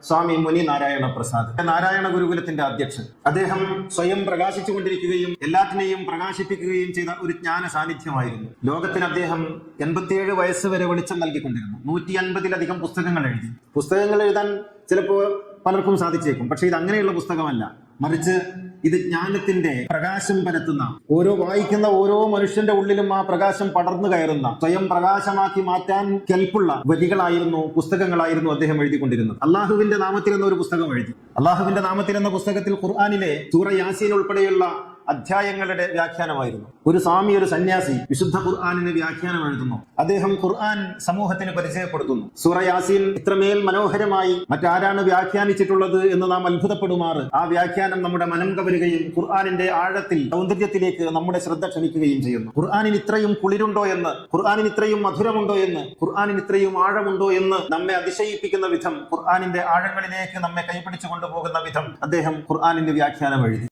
സ്വാമി മുനി നാരായണ പ്രസാദ്, നാരായണ ഗുരുകുലത്തിന്റെ അധ്യക്ഷൻ. അദ്ദേഹം സ്വയം പ്രകാശിച്ചുകൊണ്ടിരിക്കുകയും എല്ലാറ്റിനെയും പ്രകാശിപ്പിക്കുകയും ചെയ്ത ഒരു ജ്ഞാന സാന്നിധ്യമായിരുന്നു. ലോകത്തിന് അദ്ദേഹം 87 വയസ്സ് വരെ വെളിച്ചം നൽകിക്കൊണ്ടിരുന്നു. 150-ലധികം പുസ്തകങ്ങൾ എഴുതി. പുസ്തകങ്ങൾ എഴുതാൻ ചിലപ്പോൾ പലർക്കും സാധിച്ചേക്കും, പക്ഷെ ഇത് അങ്ങനെയുള്ള പുസ്തകമല്ല. മറിച്ച് ഇത് ജ്ഞാനത്തിന്റെ പ്രകാശം പരത്തുന്ന, വായിക്കുന്ന ഓരോ മനുഷ്യന്റെ ഉള്ളിലും ആ പ്രകാശം പടർന്നു കയറുന്ന, സ്വയം പ്രകാശമാക്കി മാറ്റാൻ കെൽപ്പുള്ള വരികളായിരുന്നു, പുസ്തകങ്ങളായിരുന്നു അദ്ദേഹം എഴുതിക്കൊണ്ടിരുന്നത്. അള്ളാഹുവിന്റെ നാമത്തിൽ എന്ന ഒരു പുസ്തകം എഴുതി. അള്ളാഹുവിന്റെ നാമത്തിൽ എന്ന പുസ്തകത്തിൽ ഖുർആനിലെ സൂറ യാസീൻ ഉൾപ്പെടെയുള്ള അധ്യായങ്ങളുടെ വ്യാഖ്യാനമായിരുന്നു. ഒരു സ്വാമി, ഒരു സന്യാസി വിശുദ്ധ ഖുർആനിന് വ്യാഖ്യാനം എഴുതുന്നു. അദ്ദേഹം ഖുർആൻ സമൂഹത്തിന് പരിചയപ്പെടുത്തുന്നു. സൂറ യാസീൻ ഇത്രമേൽ മനോഹരമായി മറ്റാരാണ് വ്യാഖ്യാനിച്ചിട്ടുള്ളത് എന്ന് നാം അത്ഭുതപ്പെടുമാറ് ആ വ്യാഖ്യാനം നമ്മുടെ മനം കവരുകയും ഖുർആനിന്റെ ആഴത്തിൽ, സൗന്ദര്യത്തിലേക്ക് നമ്മുടെ ശ്രദ്ധ ക്ഷണിക്കുകയും ചെയ്യുന്നു. ഖുർആനിന് ഇത്രയും കുളിരുണ്ടോ എന്ന്, ഖുർആനിന് ഇത്രയും മധുരമുണ്ടോ എന്ന്, ഖുർആനിന് ഇത്രയും ആഴമുണ്ടോ എന്ന് നമ്മെ അതിശയിപ്പിക്കുന്ന വിധം, ഖുർആനിന്റെ ആഴങ്ങളിലേക്ക് നമ്മെ കൈപിടിച്ചു കൊണ്ടുപോകുന്ന വിധം അദ്ദേഹം ഖുർആനിന്റെ വ്യാഖ്യാനം എഴുതി.